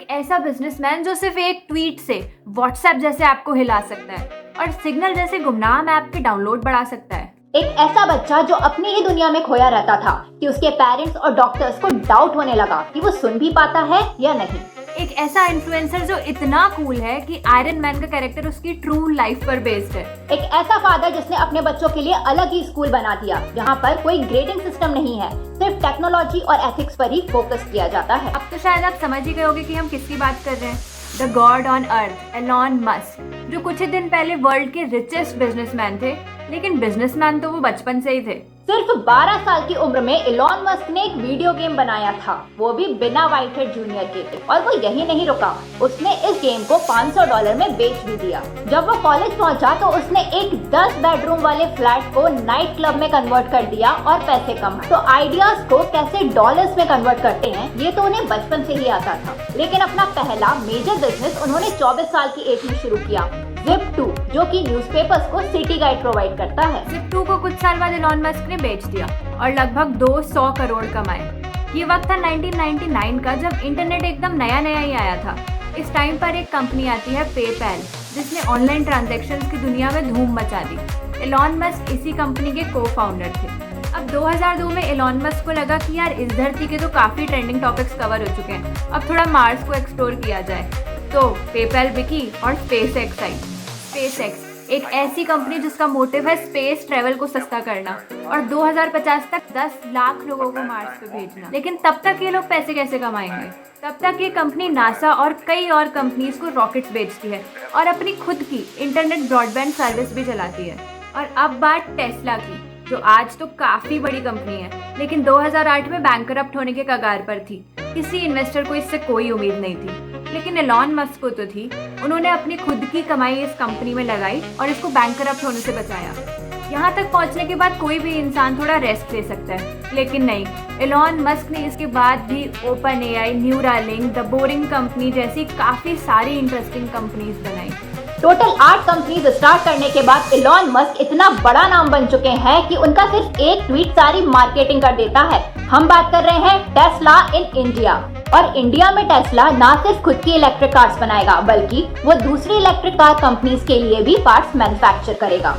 एक ऐसा बिजनेसमैन जो सिर्फ एक ट्वीट से व्हाट्सएप जैसे ऐप को हिला सकता है और सिग्नल जैसे गुमनाम ऐप के डाउनलोड बढ़ा सकता है। एक ऐसा बच्चा जो अपनी ही दुनिया में खोया रहता था कि उसके पेरेंट्स और डॉक्टर्स को डाउट होने लगा कि वो सुन भी पाता है या नहीं। एक ऐसा इन्फ्लुएंसर जो इतना कूल है कि आयरन मैन का कैरेक्टर उसकी ट्रू लाइफ पर बेस्ड है। एक ऐसा फादर जिसने अपने बच्चों के लिए अलग ही स्कूल बना दिया जहाँ पर कोई ग्रेडिंग सिस्टम नहीं है, सिर्फ टेक्नोलॉजी और एथिक्स पर ही फोकस किया जाता है। अब तो शायद आप समझ ही गए होंगे कि हम किसकी बात कर रहे हैं। The God on earth, Elon Musk, जो कुछ ही दिन पहले वर्ल्ड के रिचेस्ट बिजनेसमैन थे, लेकिन बिजनेसमैन तो वो बचपन से ही थे। सिर्फ 12 साल की उम्र में एलॉन मस्क ने एक वीडियो गेम बनाया था, वो भी बिना व्हाइटहेड जूनियर के। और वो यही नहीं रुका, उसने इस गेम को $500 में बेच भी दिया। जब वो कॉलेज पहुंचा तो उसने एक 10 बेडरूम वाले फ्लैट को नाइट क्लब में कन्वर्ट कर दिया और पैसे कमाए। तो आइडियाज को कैसे डॉलर्स में कन्वर्ट करते हैं ये तो उन्हें बचपन से ही आता था। लेकिन अपना पहला मेजर बिजनेस उन्होंने 24 साल की एज में शुरू किया, Zip2, जो कि न्यूज़पेपर्स को सिटी गाइड प्रोवाइड करता है। Zip2 को कुछ साल बाद एलॉन मस्क ने बेच दिया और लगभग 200 करोड़ कमाए। ये वक्त था 1999 का, जब इंटरनेट एकदम नया नया ही आया था। इस टाइम पर एक कंपनी आती है पेपैल, जिसने ऑनलाइन ट्रांजैक्शंस की दुनिया में धूम मचा दी। एलॉन मस्क इसी कंपनी के को फाउंडर थे। अब 2002 में एलॉन मस्क को लगा कि यार इस धरती के तो काफी ट्रेंडिंग टॉपिक्स कवर हो चुके हैं, अब थोड़ा मार्स को एक्सप्लोर किया जाए। तो पेपैल बिकी और स्पेसएक्स आई। स्पेसएक्स एक ऐसी कंपनी जिसका मोटिव है स्पेस ट्रैवल को सस्ता करना और 2050 तक 10 लाख लोगों को मार्स पे भेजना। लेकिन तब तक ये लोग पैसे कैसे कमाएंगे? तब तक ये कंपनी नासा और कई और कंपनीज को रॉकेट्स बेचती है और अपनी खुद की इंटरनेट ब्रॉडबैंड सर्विस भी चलाती है। और अब बात टेस्ला की, जो आज तो काफी बड़ी कंपनी है, लेकिन 2008 में बैंकरप्ट होने के कगार पर थी। किसी इन्वेस्टर को इससे कोई उम्मीद नहीं थी, लेकिन एलॉन मस्क को तो थी। उन्होंने अपनी खुद की कमाई इस कंपनी में लगाई और इसको बैंकरप्ट होने से बचाया। यहाँ तक पहुँचने के बाद कोई भी इंसान थोड़ा रेस्ट ले सकता है, लेकिन नहीं, एलॉन मस्क ने इसके बाद भी OpenAI, Neuralink, the boring company जैसी काफी सारी इंटरेस्टिंग कंपनीज बनाई। टोटल 8 कंपनीज स्टार्ट करने के बाद एलॉन मस्क इतना बड़ा नाम बन चुके हैं कि उनका सिर्फ एक ट्वीट सारी मार्केटिंग कर देता है। हम बात कर रहे हैं टेस्ला इन इंडिया। और इंडिया में टेस्ला ना सिर्फ खुद की इलेक्ट्रिक कार्स बनाएगा, बल्कि वो दूसरी इलेक्ट्रिक कार कंपनीज के लिए भी पार्ट्स मैन्युफैक्चर करेगा।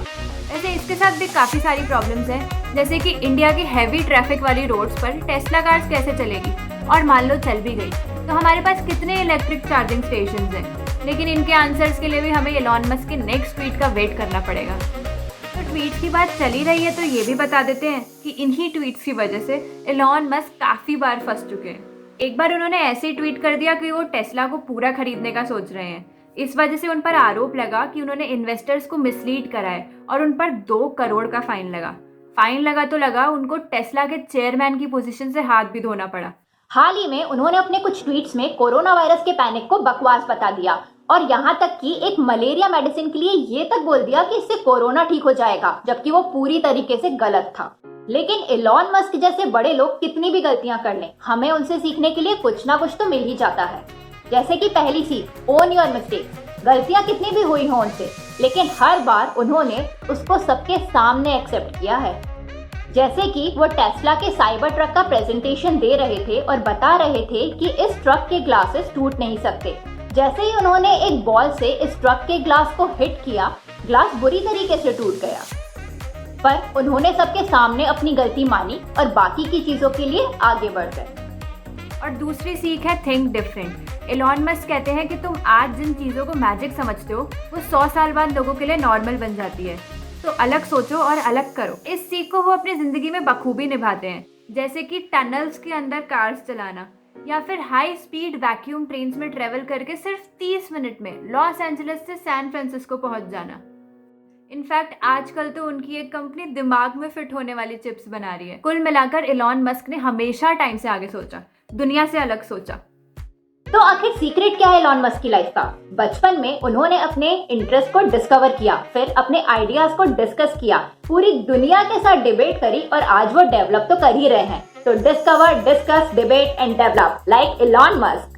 वैसे इसके साथ भी काफी सारी प्रॉब्लम्स हैं, जैसे कि इंडिया की हैवी ट्रैफिक वाली रोड्स पर टेस्ला कार्स कैसे चलेगी, और मान लो चल भी गई तो हमारे पास कितने इलेक्ट्रिक चार्जिंग स्टेशंस हैं। लेकिन इनके आंसर्स के लिए भी हमें एलॉन मस्क के नेक्स्ट ट्वीट का वेट करना पड़ेगा। तो ट्वीट की बात चली रही है तो ये भी बता देते हैं कि इन्हीं ट्वीट्स की वजह से एलॉन मस्क काफी बार फंस चुके हैं। एक बार उन्होंने ऐसे ही ट्वीट कर दिया कि वो टेस्ला को पूरा खरीदने का सोच रहे हैं। इस वजह से उन पर आरोप लगा कि उन्होंने इन्वेस्टर्स को मिसलीड करा है और उन पर 2 करोड़ का फाइन लगा। फाइन लगा तो लगा, उनको टेस्ला के चेयरमैन की पोजीशन से हाथ भी धोना पड़ा। हाल ही में उन्होंने अपने कुछ ट्वीट्स में कोरोना वायरस के पैनिक को बकवास बता दिया और यहाँ तक कि एक मलेरिया मेडिसिन के लिए ये तक बोल दिया कि इससे कोरोना ठीक हो जाएगा, जबकि वो पूरी तरीके से गलत था। लेकिन एलॉन मस्क जैसे बड़े लोग कितनी भी गलतियां कर लें, हमें उनसे सीखने के लिए कुछ ना कुछ तो मिल ही जाता है। जैसे कि पहली सीख, ओन योर मिस्टेक्स। गलतियां कितनी भी हुई हों उनसे, लेकिन हर बार उन्होंने उसको सबके सामने एक्सेप्ट किया है। जैसे कि वो टेस्ला के साइबर ट्रक का प्रेजेंटेशन दे रहे थे और बता रहे थे कि इस ट्रक के ग्लासेस टूट नहीं सकते। जैसे ही उन्होंने एक बॉल से इस ट्रक के ग्लास को हिट किया, ग्लास बुरी तरीके से टूट गया। पर उन्होंने सबके सामने अपनी गलती मानी और बाकी की चीजों के लिए आगे बढ़ गए। और दूसरी सीख है थिंक डिफरेंट। एलॉन मस्क कहते हैं कि तुम आज जिन चीज़ों को मैजिक समझते हो वो 100 साल बाद लोगों के लिए नॉर्मल बन जाती है। तो अलग सोचो और अलग करो। इस सीख को वो अपनी जिंदगी में बखूबी निभाते हैं, जैसे कि टनल्स के अंदर कार्स चलाना या फिर हाई स्पीड वैक्यूम ट्रेन्स में ट्रेवल करके सिर्फ 30 मिनट में लॉस एंजलिस से सैन फ्रांसिस्को पहुंच जाना। इनफैक्ट आजकल तो उनकी एक कंपनी दिमाग में फिट होने वाली चिप्स बना रही है। कुल मिलाकर एलॉन मस्क ने हमेशा टाइम से आगे सोचा, दुनिया से अलग सोचा। तो आखिर सीक्रेट क्या है एलॉन मस्क की लाइफ का? बचपन में उन्होंने अपने इंटरेस्ट को डिस्कवर किया, फिर अपने आइडियाज को डिस्कस किया, पूरी दुनिया के साथ डिबेट करी और आज वो डेवलप तो कर ही रहे हैं। तो discover, discuss, debate and develop like Elon Musk.